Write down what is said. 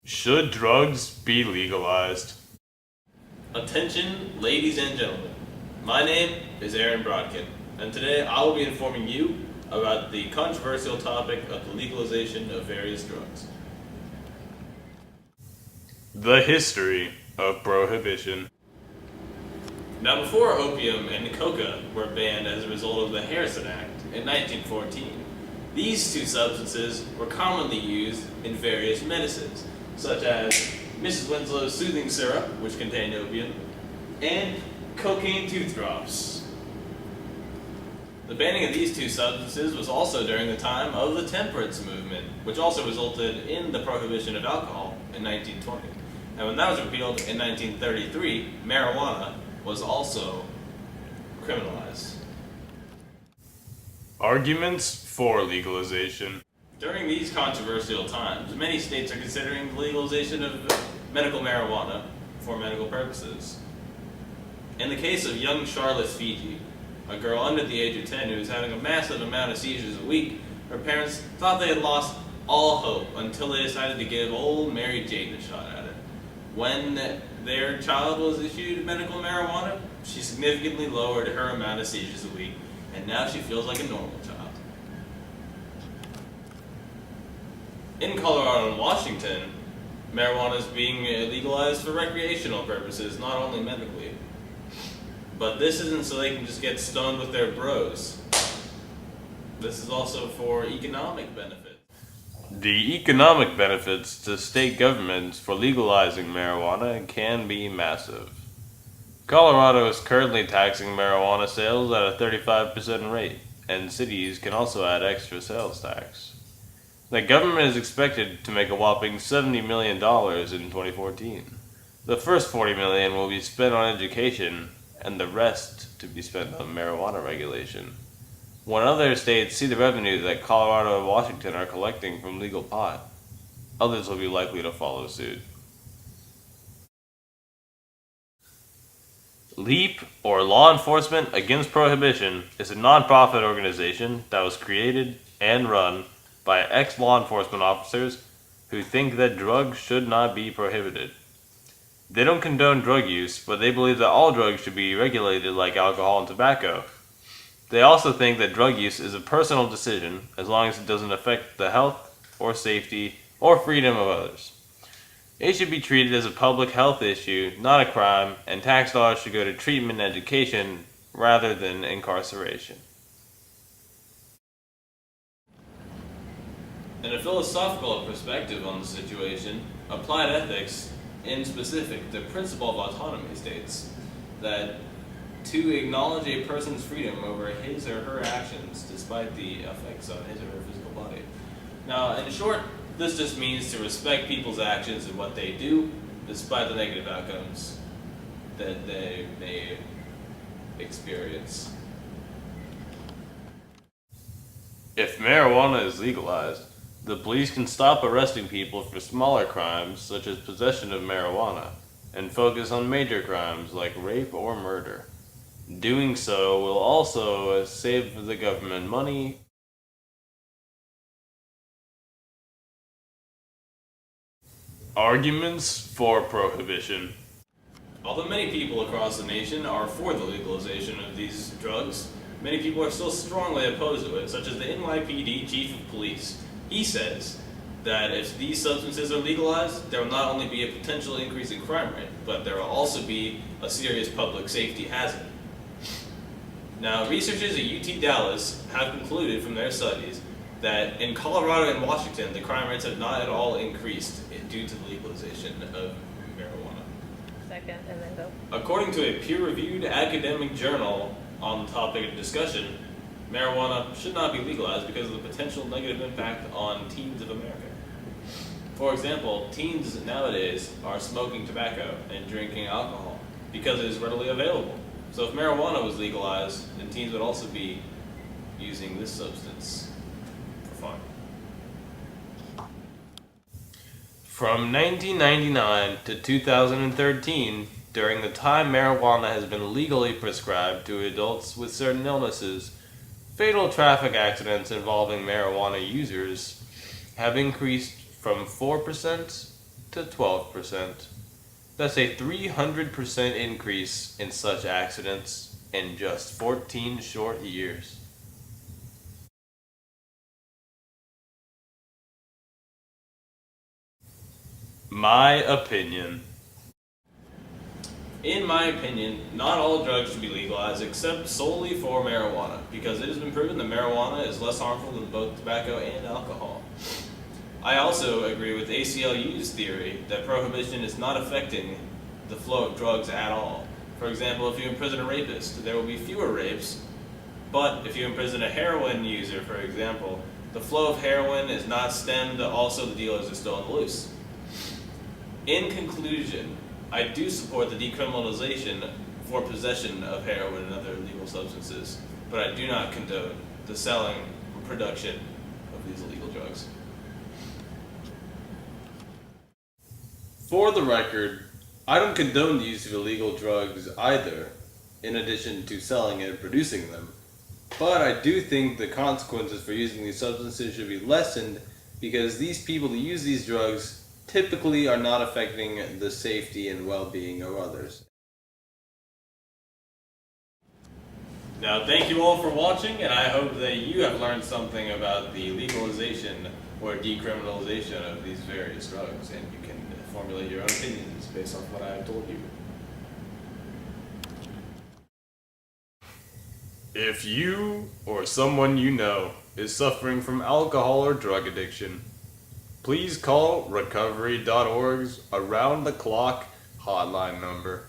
Should drugs be legalized? Attention, ladies and gentlemen. My name is Aaron Brodkin, and today I will be informing you about the controversial topic of the legalization of various drugs. The history of prohibition. Now, before opium and coca were banned as a result of the Harrison Act in 1914, these two substances were commonly used in various medicines, such as Mrs. Winslow's soothing syrup, which contained opium, and cocaine tooth drops. The banning of these two substances was also during the time of the temperance movement, which also resulted in the prohibition of alcohol in 1920. And when that was repealed in 1933, marijuana was also criminalized. Arguments for legalization. During these controversial times, many states are considering the legalization of medical marijuana for medical purposes. In the case of young Charlotte Fiji, a girl under the age of 10 who was having a massive amount of seizures a week, her parents thought they had lost all hope until they decided to give old Mary Jane a shot at it. When their child was issued medical marijuana, she significantly lowered her amount of seizures a week, and now she feels like a normal child. In Colorado and Washington, marijuana is being legalized for recreational purposes, not only medically. But this isn't so they can just get stoned with their bros. This is also for economic benefit. The economic benefits to state governments for legalizing marijuana can be massive. Colorado is currently taxing marijuana sales at a 35% rate, and cities can also add extra sales tax. The government is expected to make a whopping $70 million in 2014. The first $40 million will be spent on education, and the rest to be spent on marijuana regulation. When other states see the revenue that Colorado and Washington are collecting from legal pot, others will be likely to follow suit. LEAP, or Law Enforcement Against Prohibition, is a non-profit organization that was created and run by ex-law enforcement officers who think that drugs should not be prohibited. They don't condone drug use, but they believe that all drugs should be regulated like alcohol and tobacco. They also think that drug use is a personal decision as long as it doesn't affect the health or safety or freedom of others. It should be treated as a public health issue, not a crime, and tax dollars should go to treatment and education rather than incarceration. In a philosophical perspective on the situation, applied ethics, in specific, the principle of autonomy, states that to acknowledge a person's freedom over his or her actions despite the effects on his or her physical body. Now, in short, this just means to respect people's actions and what they do despite the negative outcomes that they may experience. If marijuana is legalized, the police can stop arresting people for smaller crimes such as possession of marijuana and focus on major crimes like rape or murder. Doing so will also save the government money. Arguments for prohibition. Although many people across the nation are for the legalization of these drugs, many people are still strongly opposed to it, such as the NYPD chief of police. He says that if these substances are legalized, there will not only be a potential increase in crime rate, but there will also be a serious public safety hazard. Now, researchers at UT Dallas have concluded from their studies that in Colorado and Washington, the crime rates have not at all increased due to the legalization of marijuana. Second, and then go. According to a peer-reviewed academic journal on the topic of discussion, marijuana should not be legalized because of the potential negative impact on teens of America. For example, teens nowadays are smoking tobacco and drinking alcohol because it is readily available. So if marijuana was legalized, then teens would also be using this substance for fun. From 1999 to 2013, during the time marijuana has been legally prescribed to adults with certain illnesses, fatal traffic accidents involving marijuana users have increased from 4% to 12%. That's a 300% increase in such accidents in just 14 short years. My opinion. In my opinion, not all drugs should be legalized except solely for marijuana, because it has been proven that marijuana is less harmful than both tobacco and alcohol. I also agree with ACLU's theory that prohibition is not affecting the flow of drugs at all. For example, if you imprison a rapist, there will be fewer rapes, but if you imprison a heroin user, for example, the flow of heroin is not stemmed, also the dealers are still on the loose. In conclusion, I do support the decriminalization for possession of heroin and other illegal substances, but I do not condone the selling or production of these illegal drugs. For the record, I don't condone the use of illegal drugs either, in addition to selling and producing them. But I do think the consequences for using these substances should be lessened because these people who use these drugs typically are not affecting the safety and well-being of others. Now, thank you all for watching, and I hope that you have learned something about the legalization or decriminalization of these various drugs, and you can formulate your own opinions based on what I have told you. If you or someone you know is suffering from alcohol or drug addiction, please call recovery.org's around-the-clock hotline number.